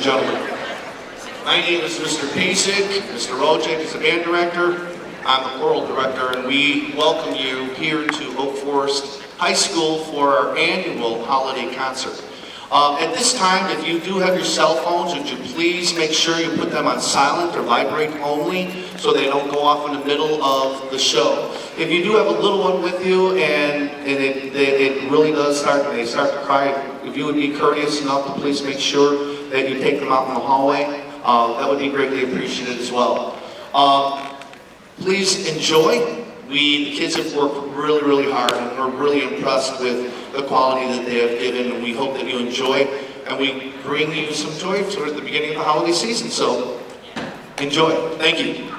gentlemen. My name is Mr. Pasek. Mr. Rojek is the band director. I'm the choral director, and we welcome you here to Oak Forest High School for our annual holiday concert. At this time, if you do have your cell phones, would you please make sure you put them on silent or vibrate only so they don't go off in the middle of the show. If you do have a little one with you and it really does they start to cry, if you would be courteous enough to please make sure that you take them out in the hallway, that would be greatly appreciated as well. Please enjoy. The kids have worked really, really hard, and we're really impressed with the quality that they have given, and we hope that you enjoy, and we bring you some joy towards the beginning of the holiday season. So enjoy. Thank you.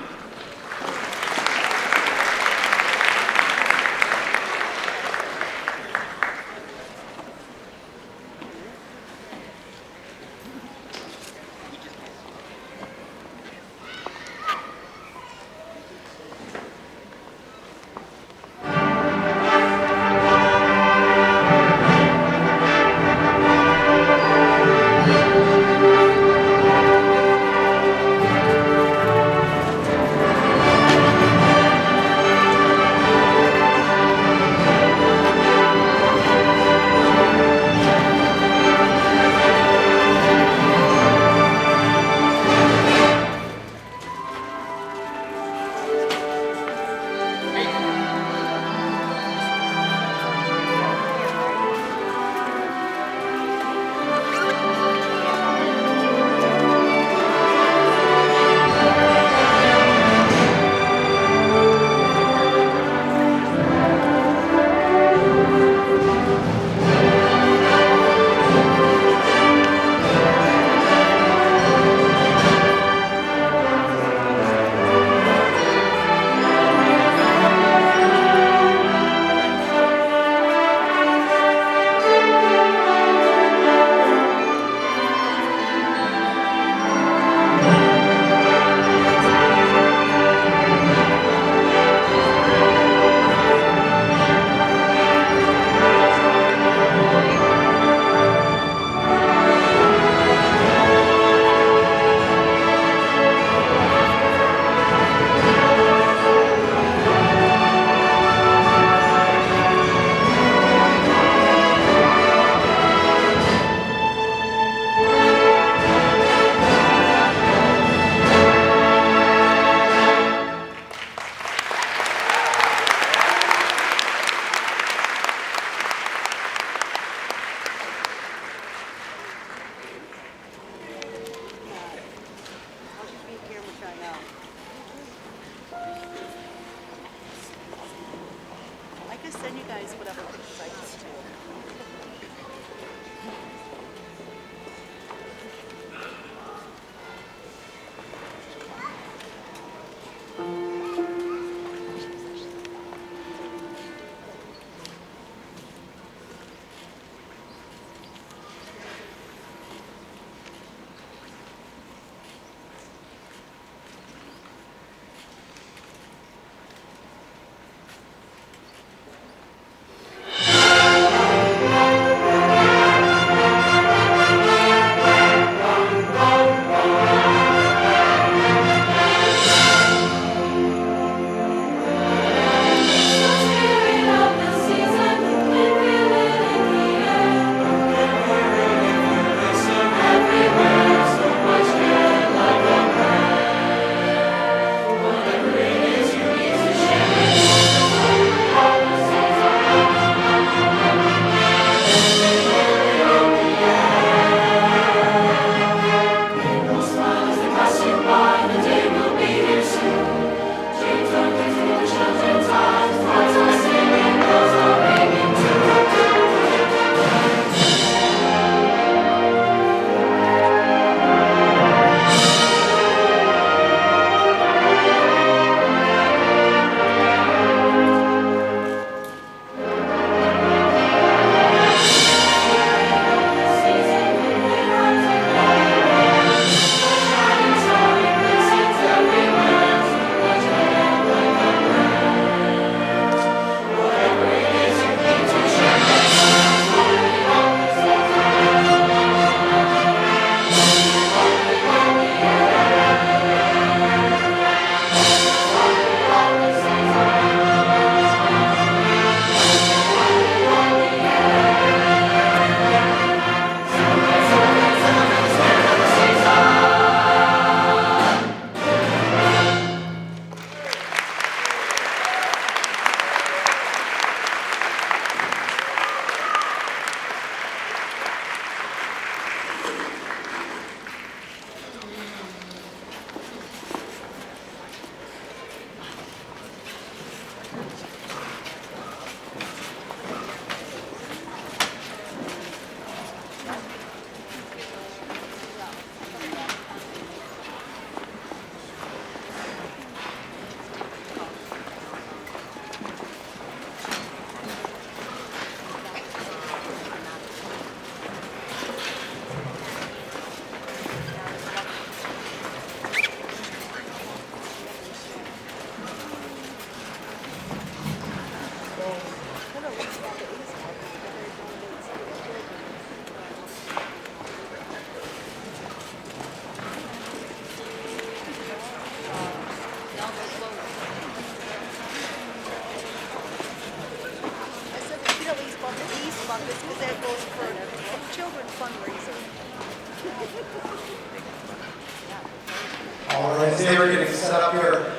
All right, as they were getting set up here,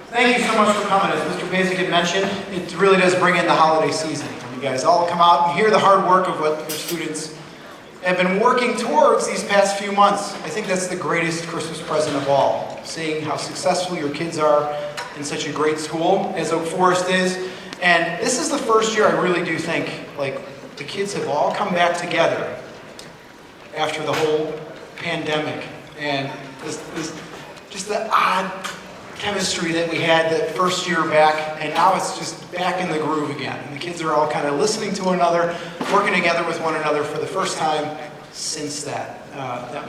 thank you so much for coming. As Mr. Basic had mentioned, it really does bring in the holiday season. When you guys all come out and hear the hard work of what your students have been working towards these past few months. I think that's the greatest Christmas present of all, seeing how successful your kids are in such a great school as Oak Forest is. And this is the first year I really do think, like, the kids have all come back together after the whole pandemic. And just the odd chemistry that we had that first year back, and now it's just back in the groove again. And the kids are all kind of listening to one another, working together with one another for the first time since that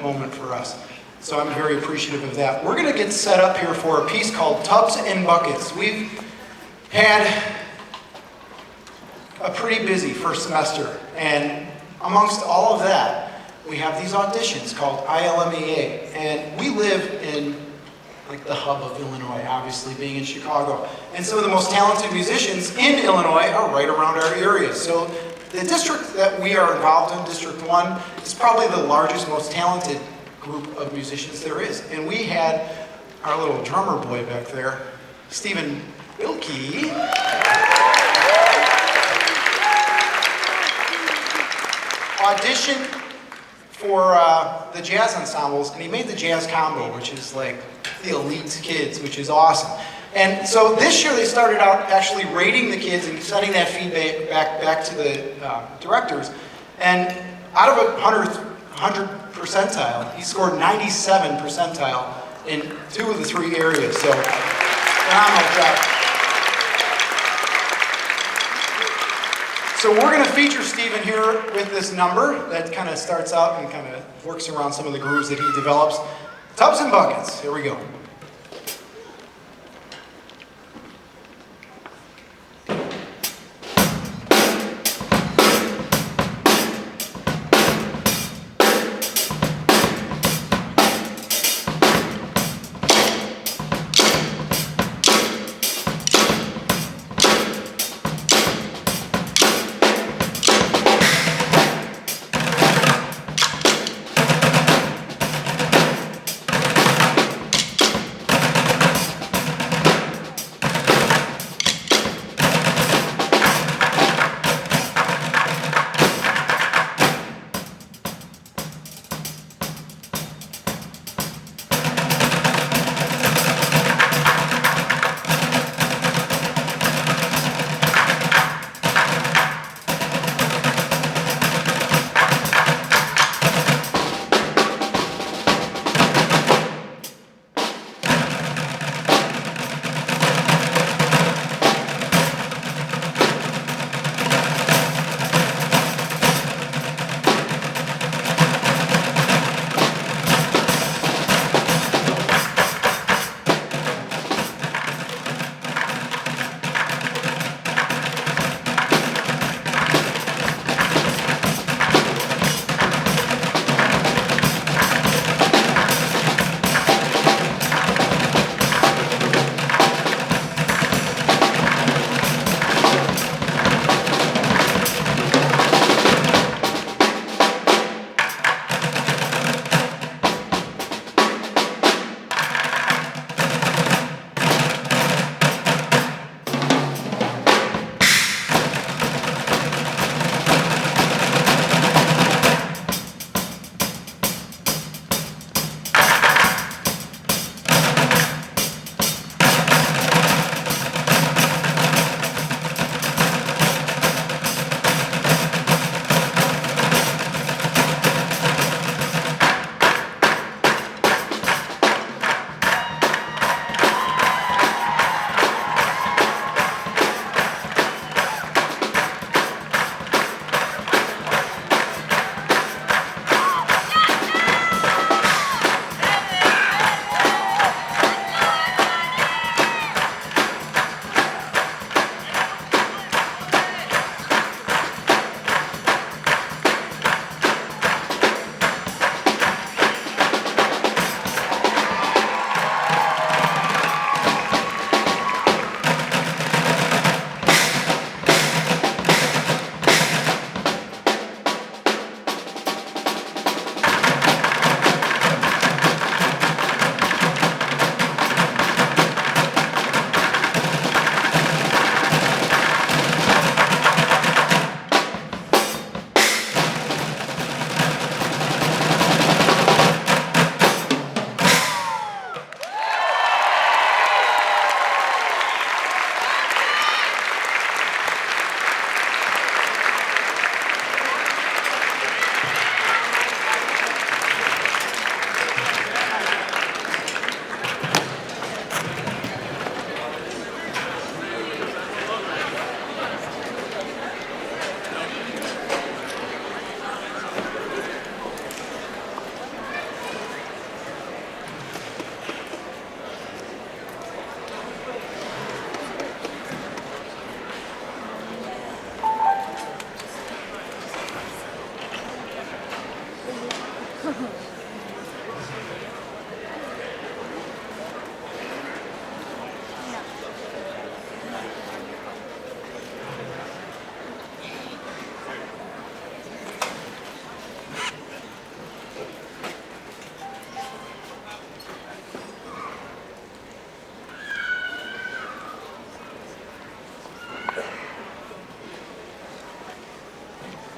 moment for us. So I'm very appreciative of that. We're going to get set up here for a piece called Tubs and Buckets. We've had a pretty busy first semester, and amongst all of that, we have these auditions called ILMEA, and we live in like the hub of Illinois, obviously being in Chicago. And some of the most talented musicians in Illinois are right around our area. So the district that we are involved in, District 1, is probably the largest, most talented group of musicians there is. And we had our little drummer boy back there, Stephen Wilkie, audition for the jazz ensembles, and he made the jazz combo, which is like the elite kids, which is awesome. And so this year they started out actually rating the kids and sending that feedback back to the directors. And out of 100 percentile, he scored 97 percentile in 2 of the 3 areas. So phenomenal job. So we're going to feature Stephen here with this number that kind of starts out and kind of works around some of the grooves that he develops. Tubs and Buckets. Here we go.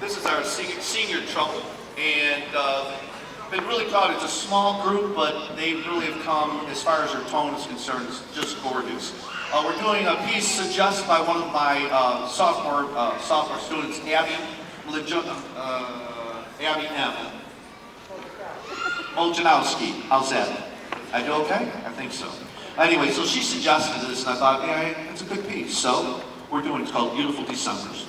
This is our senior trouble, and been really proud. It's a small group, but they really have come, as far as their tone is concerned, it's just gorgeous. We're doing a piece suggested by one of my sophomore students, Abby M. Moljanowski. How's that? I do okay? I think so. Anyway, so she suggested this, and I thought, yeah, it's a good piece. So we're doing. It's called Beautiful Decembers.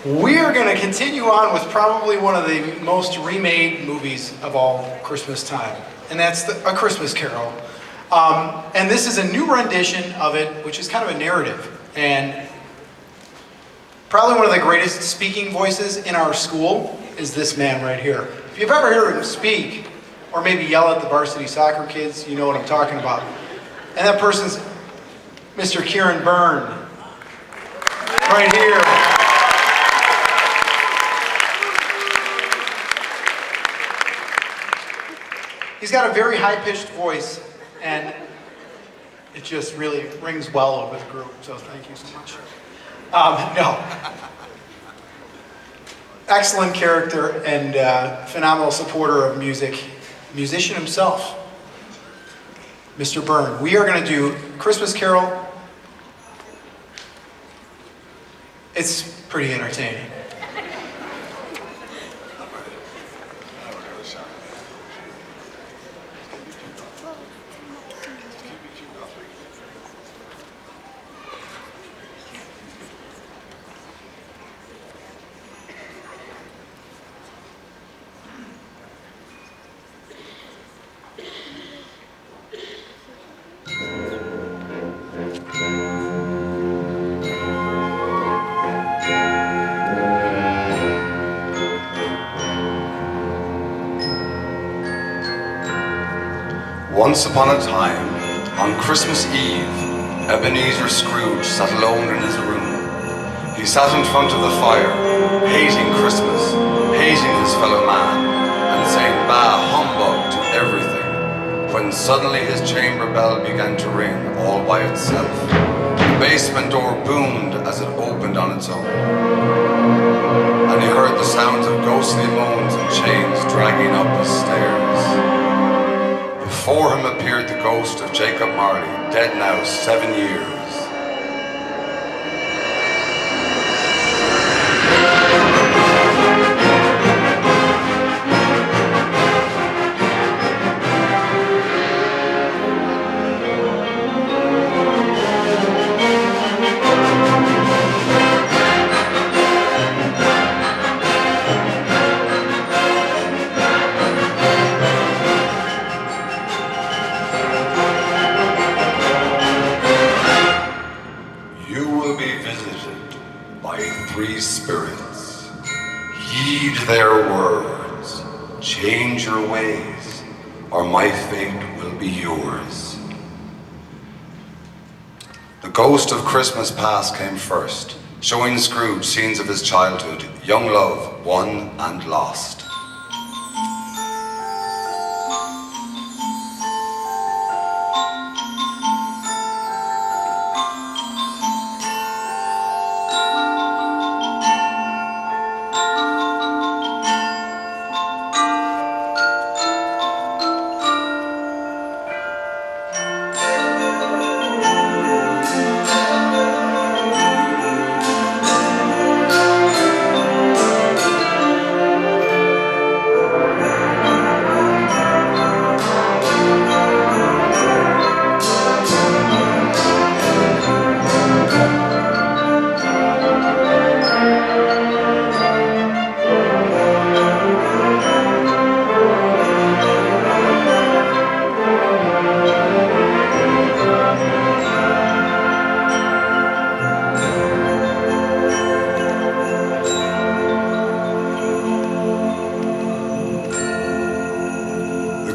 We are going to continue on with probably one of the most remade movies of all Christmas time, and that's A Christmas Carol. And this is a new rendition of it, which is kind of a narrative, and probably one of the greatest speaking voices in our school is this man right here. If you've ever heard him speak, or maybe yell at the varsity soccer kids, you know what I'm talking about. And that person's Mr. Kieran Byrne, right here. He's got a very high-pitched voice, and it just really rings well over the group, so thank you so much. No. Excellent character and phenomenal supporter of music. Musician himself, Mr. Byrne. We are going to do Christmas Carol. It's pretty entertaining. Once upon a time, on Christmas Eve, Ebenezer Scrooge sat alone in his room. He sat in front of the fire, hating Christmas, hating his fellow man, and saying bah humbug to everything, when suddenly his chamber bell began to ring all by itself. The basement door boomed as it opened on its own, and he heard the sounds of ghostly moans and chains dragging up the stairs. Before him appeared the ghost of Jacob Marley, dead now 7 years. Three spirits. Heed their words. Change your ways, or my fate will be yours. The ghost of Christmas past came first, showing Scrooge scenes of his childhood, young love, won and lost.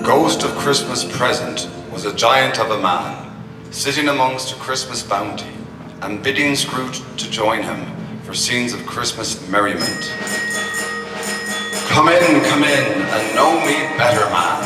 Ghost of Christmas Present was a giant of a man, sitting amongst a Christmas bounty, and bidding Scrooge to join him for scenes of Christmas merriment. Come in, and know me better, man.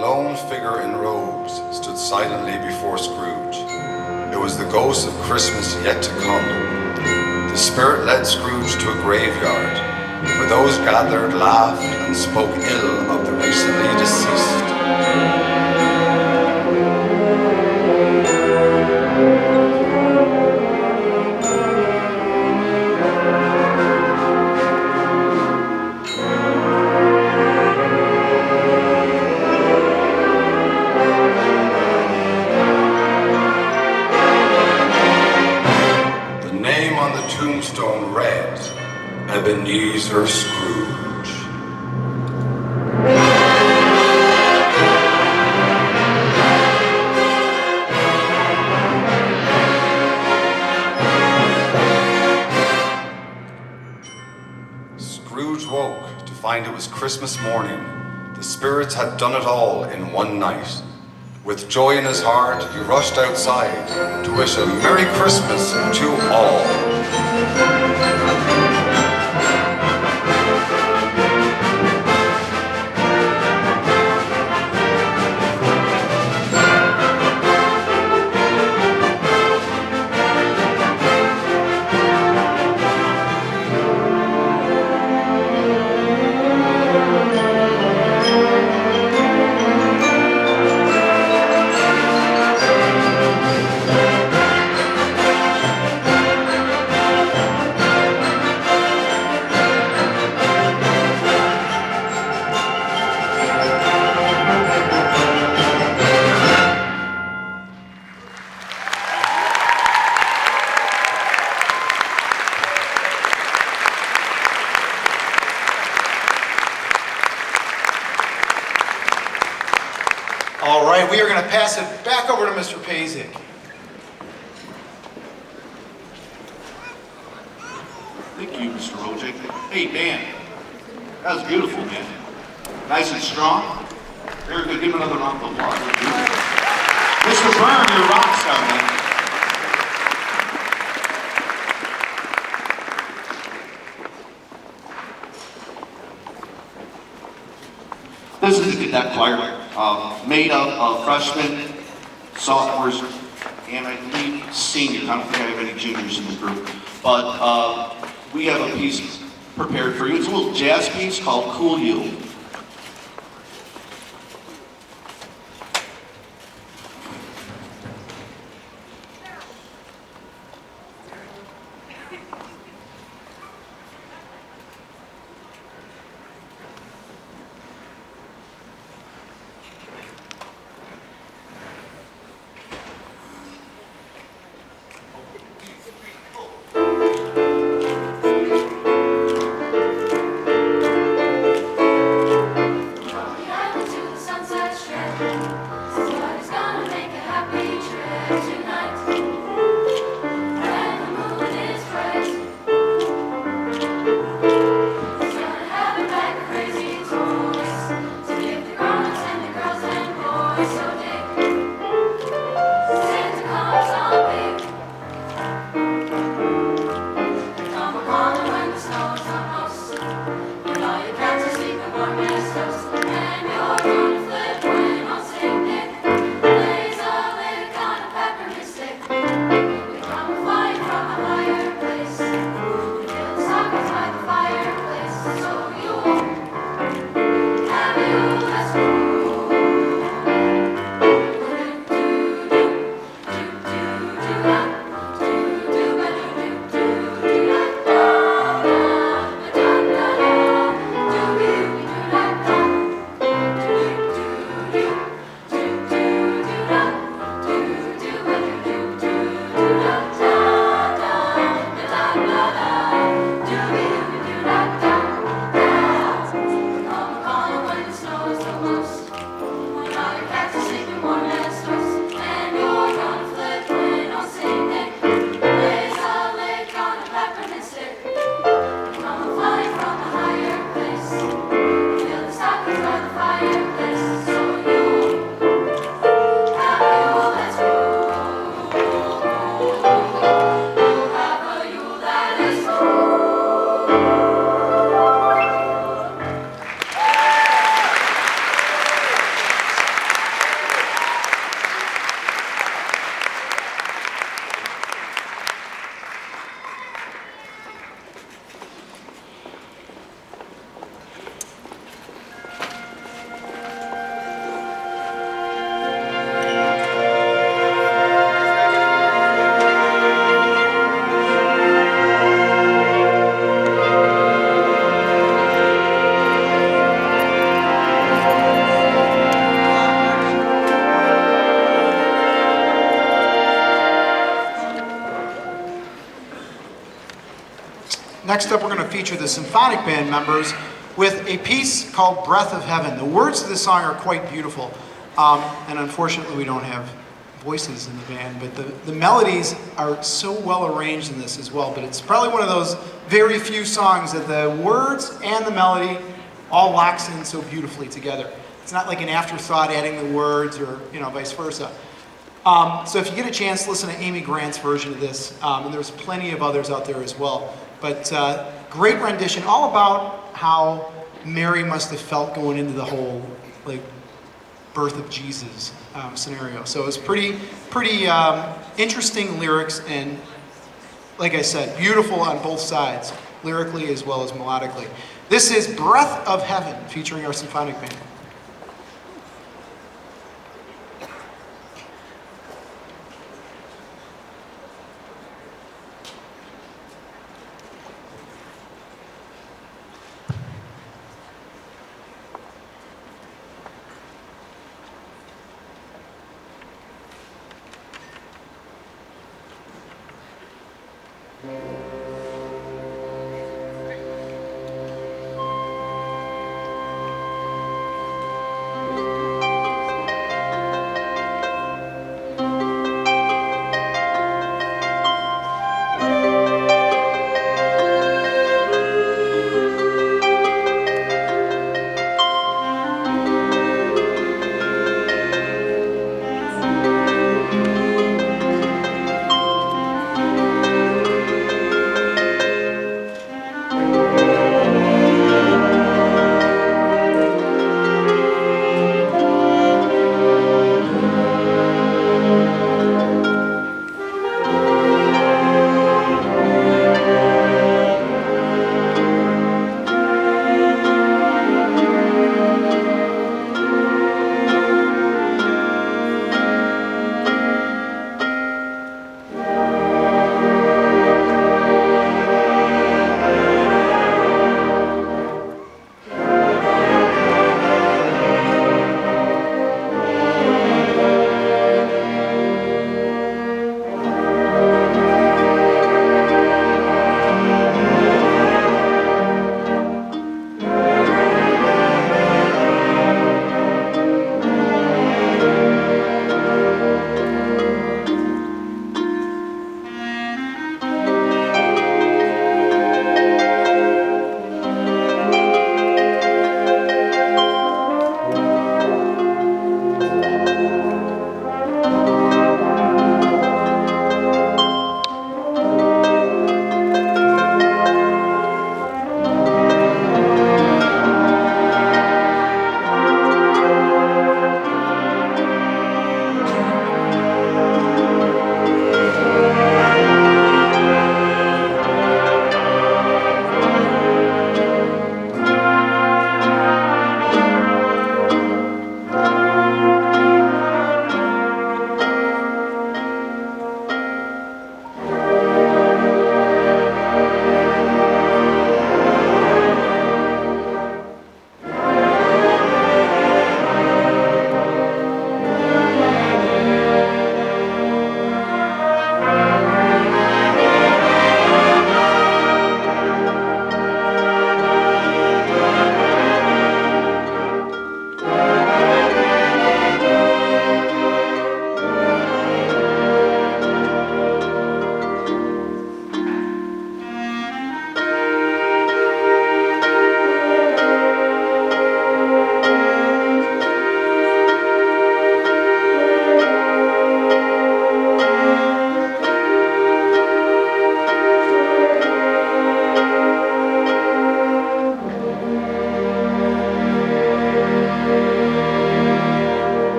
lone figure in robes stood silently before Scrooge. It was the ghost of Christmas yet to come. The spirit led Scrooge to a graveyard, where those gathered laughed and spoke ill of the recently deceased. Tombstone read, Ebenezer Scrooge. Scrooge woke to find it was Christmas morning. The spirits had done it all in one night. With joy in his heart, he rushed outside to wish a Merry Christmas to all. All right, we are going to pass it back over to Mr. Pasek. Thank you, Mr. Wojcik. Hey, man, that was beautiful, man. Nice and strong. Very good. Give him another round of applause. Mr. Byrne, you're a rock star, man. This is the cadet choir, made up of freshmen, sophomores, and I believe seniors. I don't think I have any juniors in the group, but we have a piece prepared for you. It's a little jazz piece called Cool You. And you're gonna flip when I'm singing. Next up, we're going to feature the symphonic band members with a piece called Breath of Heaven. The words of this song are quite beautiful, and unfortunately we don't have voices in the band, but the melodies are so well arranged in this as well. But it's probably one of those very few songs that the words and the melody all locks in so beautifully together. It's not like an afterthought adding the words or vice versa. So if you get a chance, listen to Amy Grant's version of this, and there's plenty of others out there as well. But great rendition, all about how Mary must have felt going into the whole birth of Jesus scenario. So it's pretty interesting lyrics, and like I said, beautiful on both sides, lyrically as well as melodically. This is Breath of Heaven, featuring our symphonic band.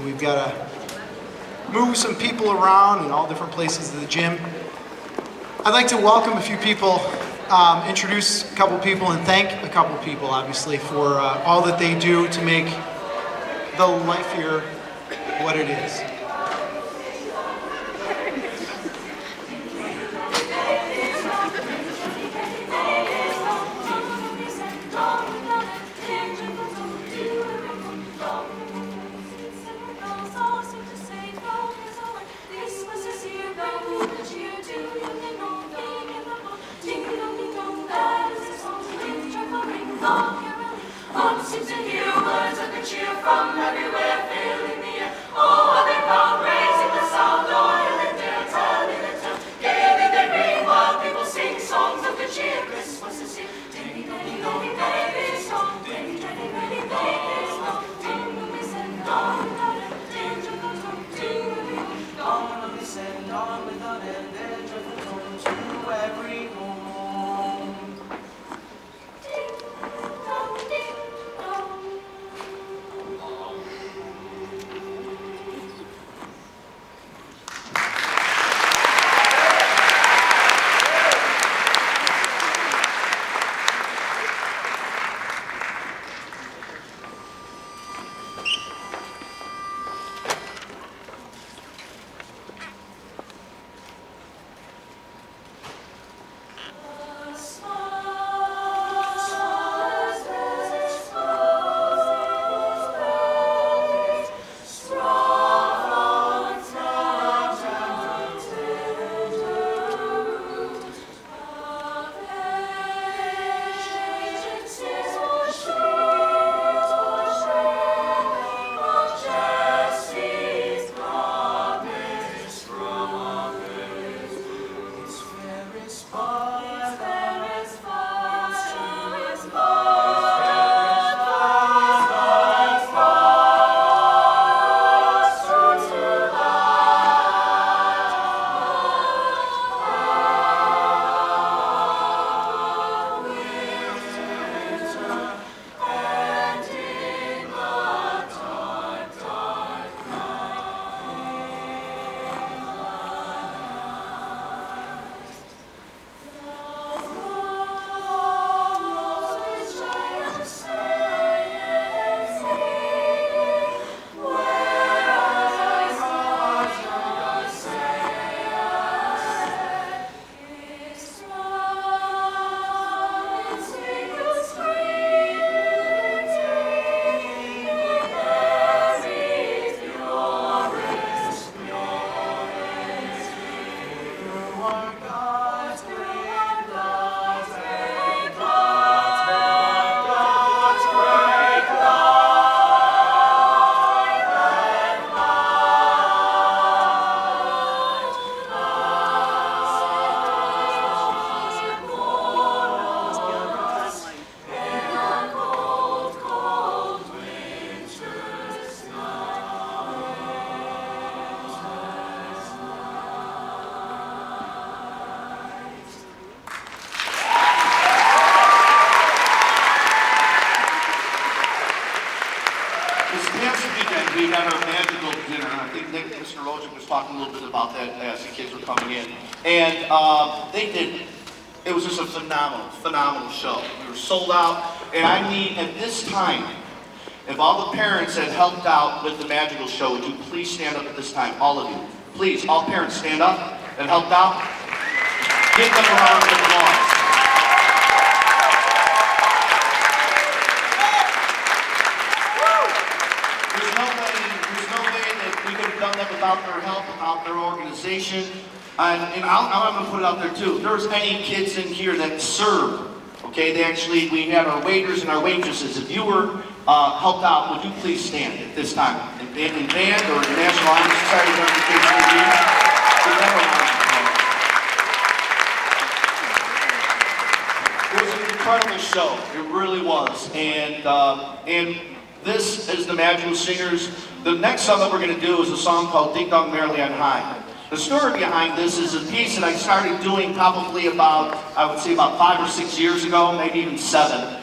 We've got to move some people around in all different places of the gym. I'd like to welcome a few people, introduce a couple people, and thank a couple people, obviously, for all that they do to make the life here what it is. Seems to hear words of good cheer from everywhere, filling the air. Oh, how they pound, raising the sound, oil and dare, telling the tale. Gaily they ring while people sing songs of good cheer. Christmas is here. Ding, ding, ding, ding, baby song. Ding, ding, ding, ding, baby song. Ding, ding, we send on without it. Ding, ding, ding, ding, ding, ding. Dawn we send on without it. Their joyful tone to every home. We had our magical dinner. I think Mr. Rojan was talking a little bit about that as the kids were coming in. And it was just a phenomenal show. We were sold out. And I need, at this time, if all the parents had helped out with the magical show, would you please stand up at this time, all of you? Please, all parents stand up and helped out. Give them a round of applause. Without their help, without their organization, and I'm going to put it out there too. If there's any kids in here that serve, okay, we had our waiters and our waitresses. If you were helped out, would you please stand at this time? In band or the National Honor Society of Education, it was an incredible show. It really was, and this is the Magical Singers. The next song that we're going to do is a song called Ding Dong Merrily on High. The story behind this is a piece that I started doing probably about 5 or 6 years ago, maybe even 7.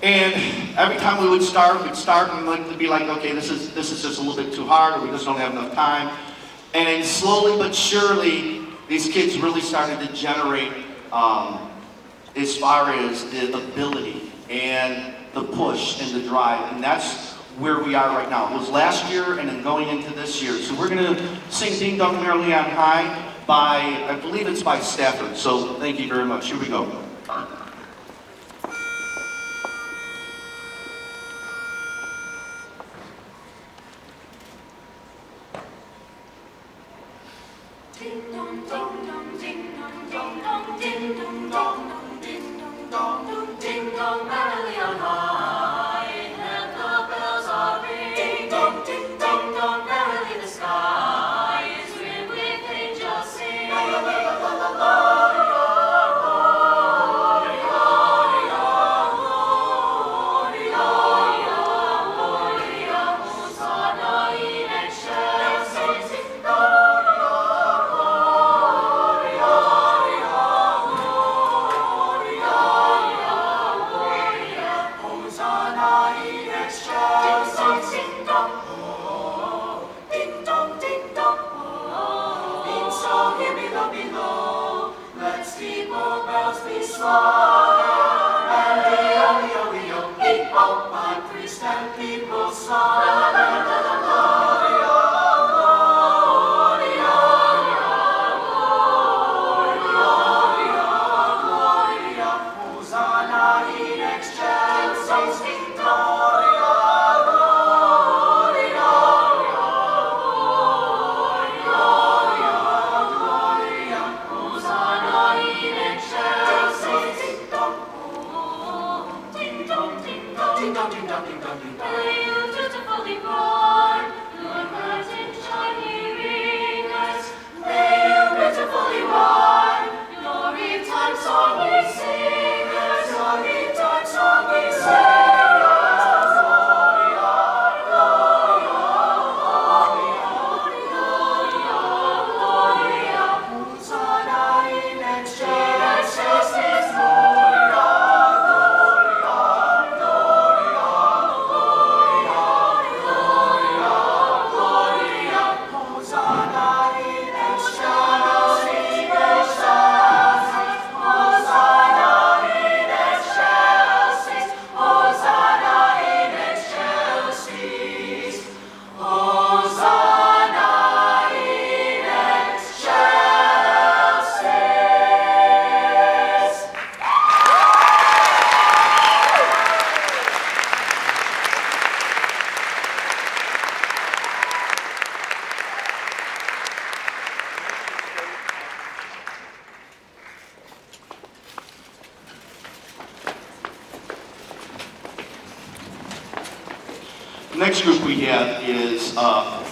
And every time we'd start and be like, okay, this is just a little bit too hard, or we just don't have enough time. And slowly but surely, these kids really started to generate as far as the ability and the push and the drive, and that's where we are right now. It was last year and then going into this year. So we're going to sing Ding Dong Merrily on High by, I believe it's by Stafford. So thank you very much. Here we go. Ding dong, ding dong, ding dong, ding dong, ding dong, ding dong, ding dong, dong, ding dong, merrily on high, and the bells are ringing. Ding dong, ding dong, merrily the sky is ringed with angels singing. La la la la la la. Let's keep our bells be swung, and the people, my priest and people song. Hosanna in excelsis, Gloria, Gloria, Gloria, Hosanna in excelsis. Ding dong, ding dong, ding dong, ding dong, ding dong, ding dong, ding dong. Hail, dutifully born, your curtain shiny ringers. Hail, beautifully born, your Eve-time song we singers. Your Eve-time song we singers. Hosanna in excelsis, Gloria, Gloria, Gloria, Gloria, Hosanna in excelsis, Hosanna in excelsis, Hosanna in excelsis, Hosanna in excelsis. The next group we have is our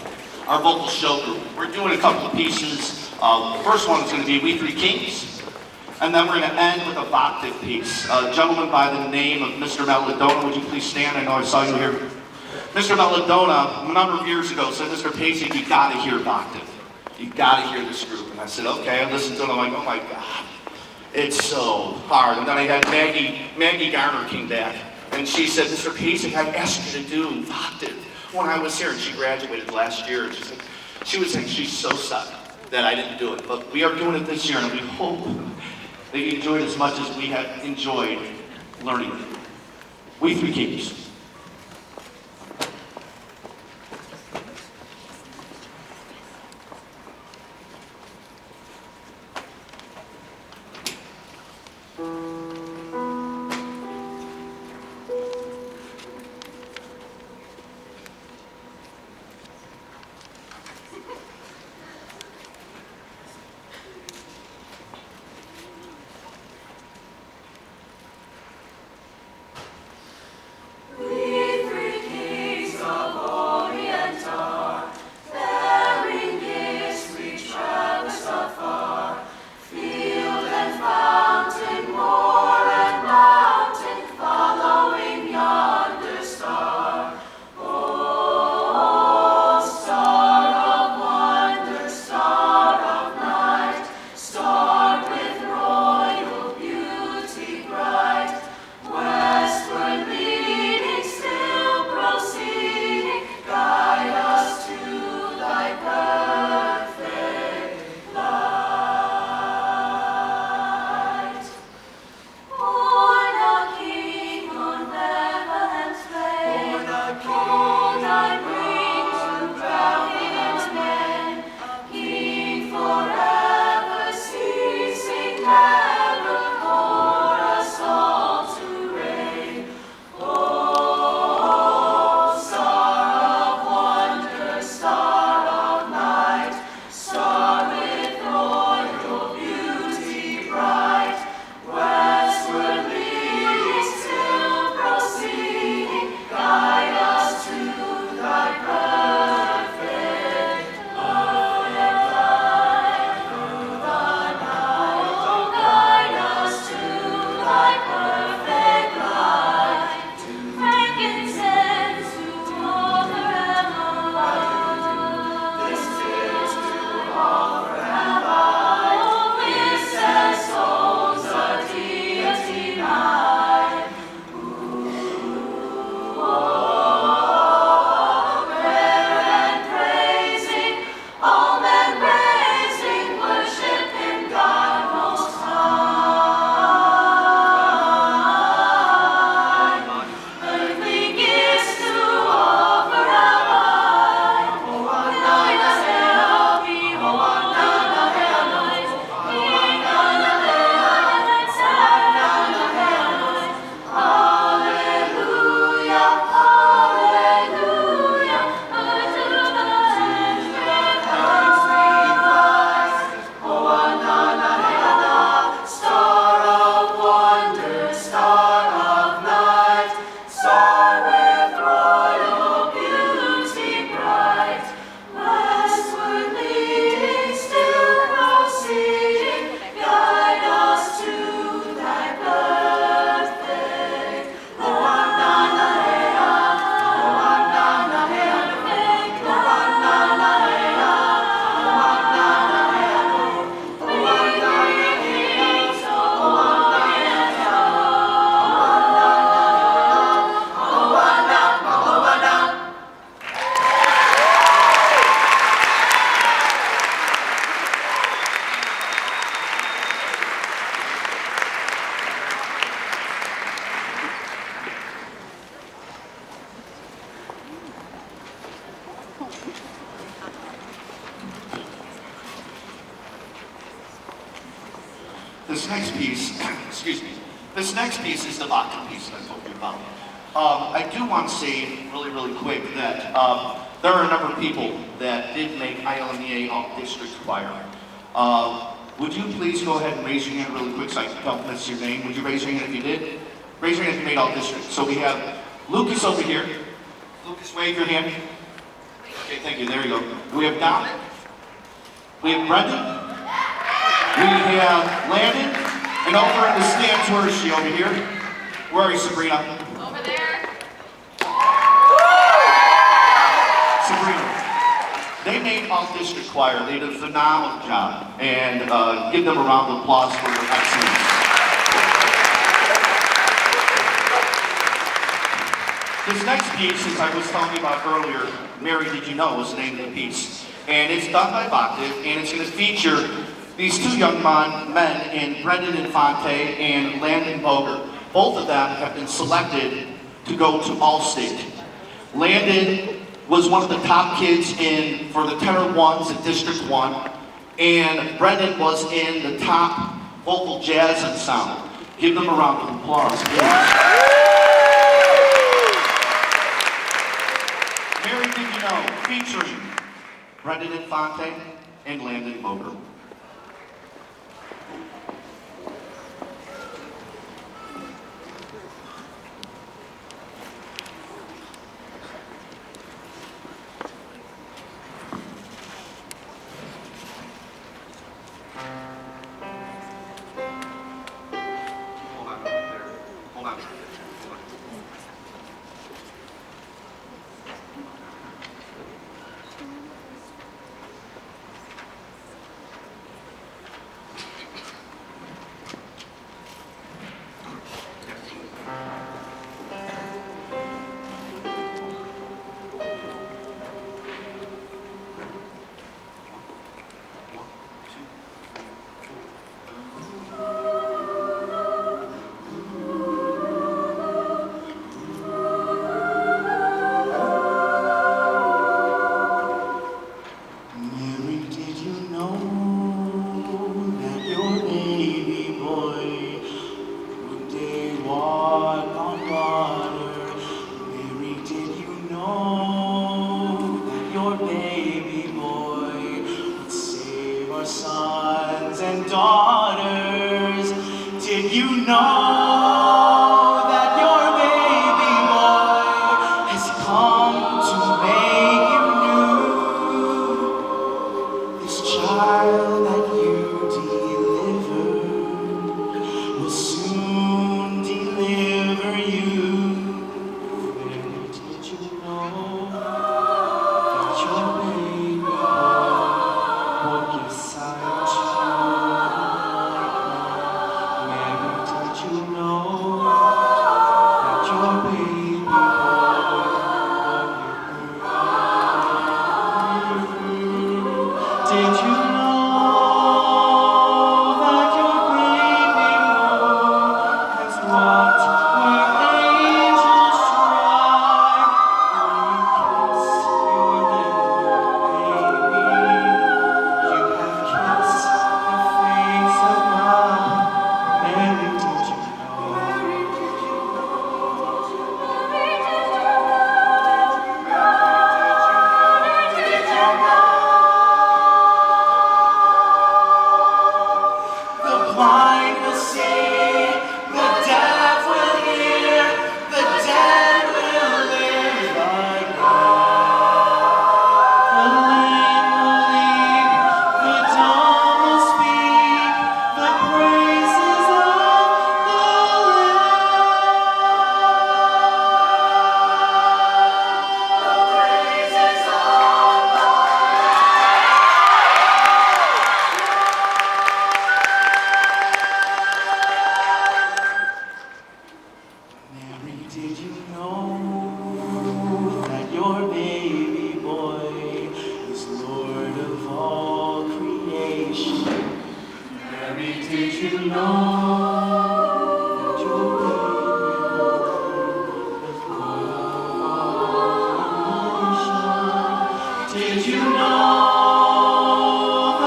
vocal show group. We're doing a couple of pieces. The first one is going to be We Three Kings, and then we're going to end with a Voctive piece. A gentleman by the name of Mr. Maladona, would you please stand? I know I saw you here. Mr. Maladona, a number of years ago, said, Mr. Pacey, you got to hear Voctive. You got to hear this group. And I said, okay. I listened to them. I'm like, oh my God, it's so hard. And then I had Maggie Garner came back. And she said, Mr. Pacey, I asked you to do Voctive when I was here. And she graduated last year. And she was saying she's so sad that I didn't do it. But we are doing it this year, and we hope that you enjoyed as much as we have enjoyed learning it. We Three Kings. We this next piece, excuse me, this next piece is the vodka piece that I told you about. I do want to say really, really quick that there are a number of people that did make ILMEA All-District Choir. Would you please go ahead and raise your hand really quick so I can tell miss your name? Would you raise your hand if you did? Raise your hand if you made All-District. So we have Lucas over here. Lucas, wave your hand. Okay, thank you. There you go. We have Dominic. We have Brendan. We have Landon. And over in the stands, where is she over here? Where are you, Sabrina? Over there. Sabrina. They made All-District Choir. They did a phenomenal job. And give them a round of applause for their excellence. This next piece, as I was telling you about earlier, Mary Did You Know was the name of the piece. And it's done by Boctive, and it's going to feature these two young men in Brendan Infante and Landon Boger. Both of them have been selected to go to All-State. Landon was one of the top kids for the Tenor Ones at District 1, and Brendan was in the top vocal jazz ensemble. Give them a round of applause, please. Mary Did You Know, featuring Brendan Infante and Landon Boger.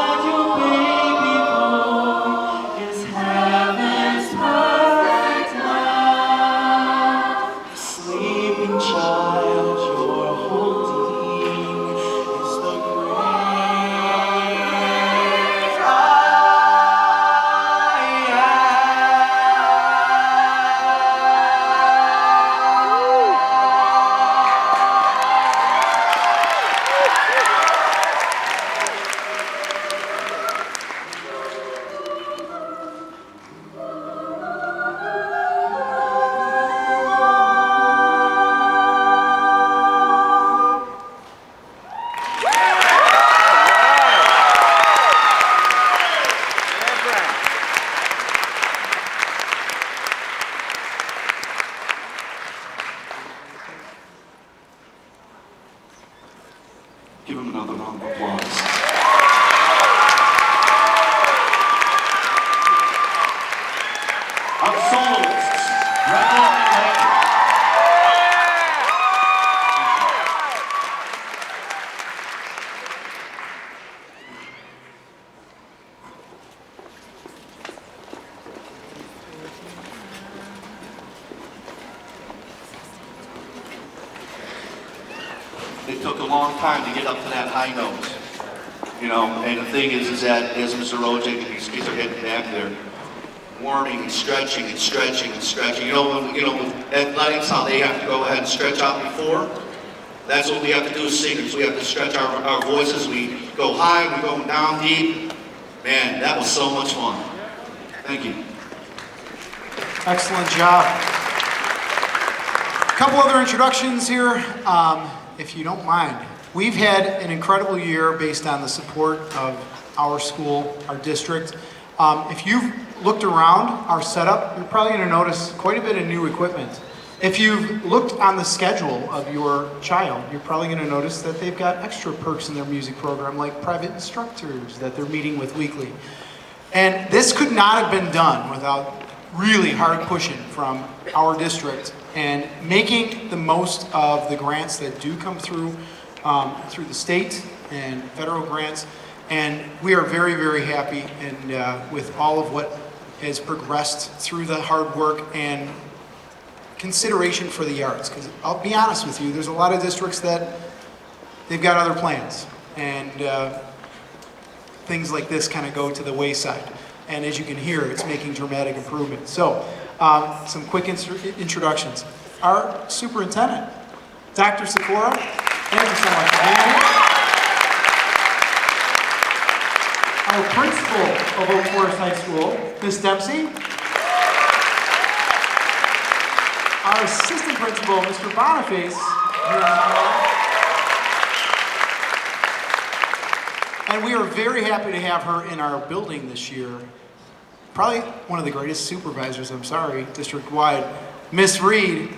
That your baby boy is happy. Give him another round of applause. Our soloists, Brendan and Landon. It took a long time to get up to that high note, you know. And the thing is that as Mr. Rojic and these kids are getting back there, warming and stretching and stretching and stretching. You know, with athletics, how they have to go ahead and stretch out before. That's what we have to do as singers. We have to stretch our voices. We go high, we go down deep. Man, that was so much fun. Thank you. Excellent job. A couple other introductions here, if you don't mind. We've had an incredible year based on the support of our school, our district. If you've looked around our setup, you're probably going to notice quite a bit of new equipment. If you've looked on the schedule of your child, you're probably going to notice that they've got extra perks in their music program, like private instructors that they're meeting with weekly. And this could not have been done without really hard pushing from our district and making the most of the grants that do come through through the state and federal grants. And we are very, very happy and with all of what has progressed through the hard work and consideration for the arts. Because I'll be honest with you, there's a lot of districts that they've got other plans. And things like this kind of go to the wayside. And as you can hear, it's making dramatic improvements. So, some quick introductions. Our superintendent, Dr. Sikora, thank you so much for being here. Our principal of Oak Forest High School, Ms. Dempsey. Our assistant principal, Mr. Boniface, here on the floor. And we are very happy to have her in our building this year. Probably one of the greatest supervisors, I'm sorry, district-wide, Miss Reed.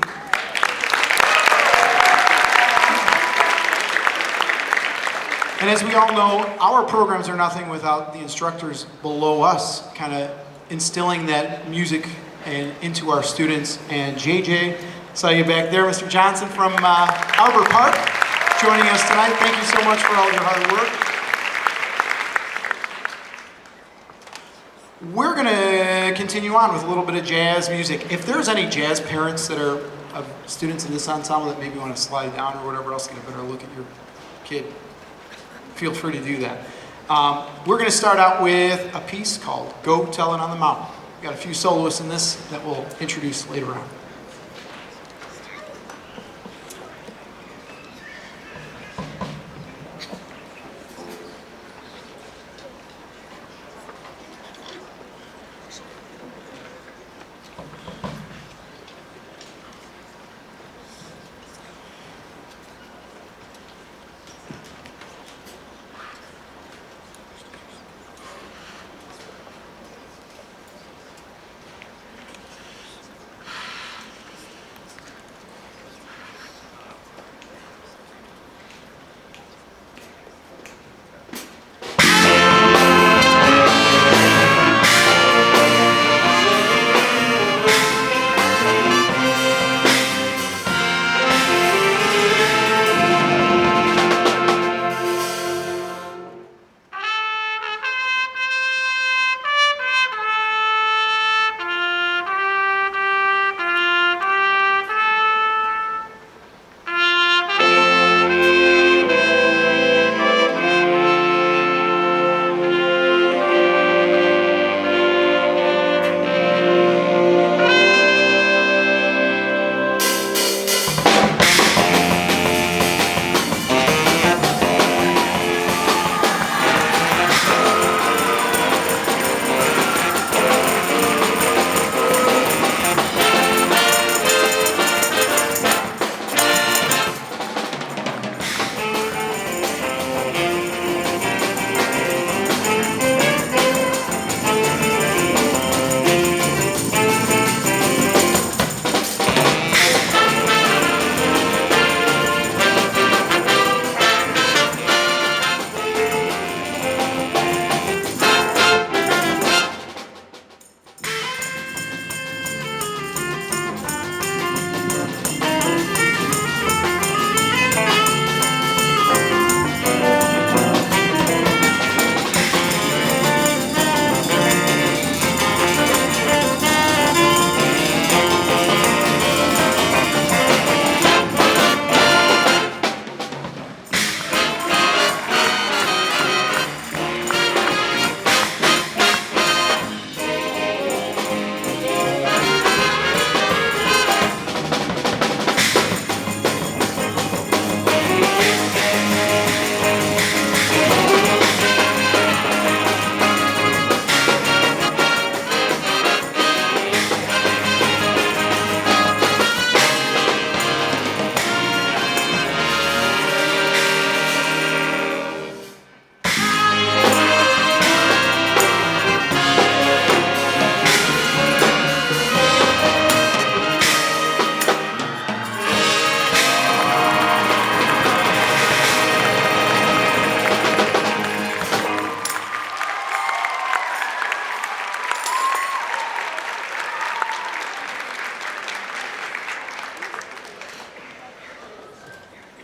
And as we all know, our programs are nothing without the instructors below us kind of instilling that music into our students. And JJ, saw you back there, Mr. Johnson from Arbor Park, joining us tonight. Thank you so much for all your hard work. We're going to continue on with a little bit of jazz music. If there's any jazz parents that are of students in this ensemble that maybe want to slide down or whatever else, get a better look at your kid, feel free to do that. We're going to start out with a piece called Go Tellin' on the Mountain. We've got a few soloists in this that we'll introduce later on.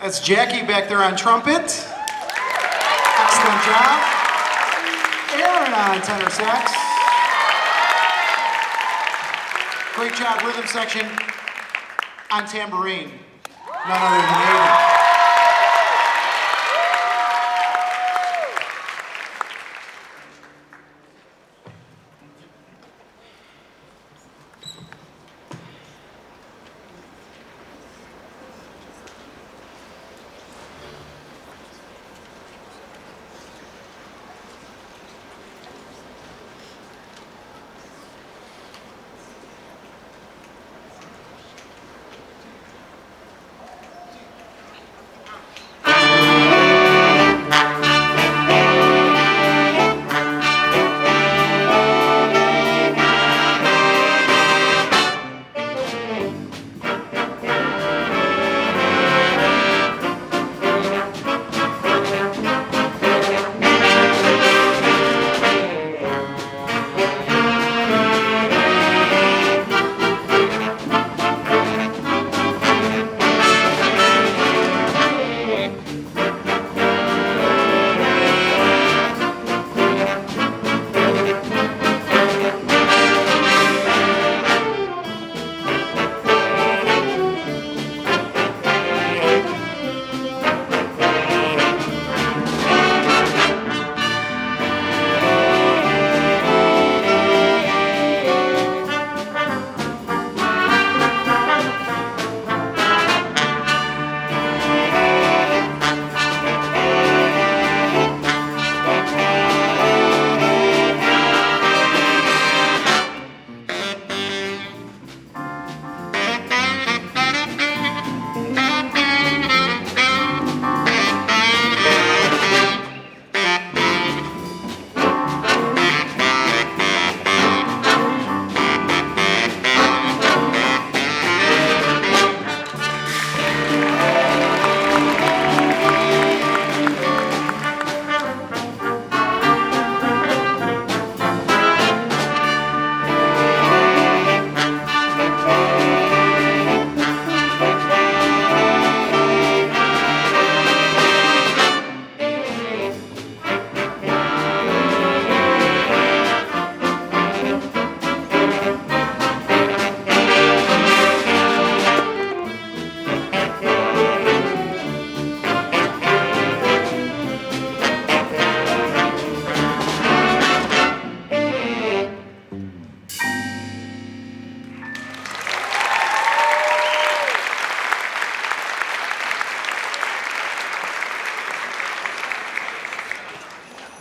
That's Jackie back there on trumpet. Excellent job. Aaron on tenor sax. Great job, rhythm section on tambourine. None other than Aiden.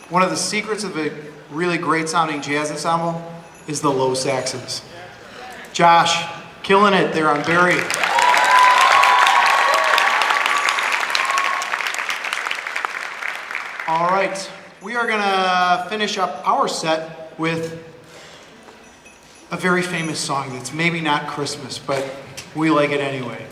One of the secrets of a really great sounding jazz ensemble is the low saxes. Josh, killing it there on Barry. All right, we are gonna finish up our set with a very famous song that's maybe not Christmas, but we like it anyway.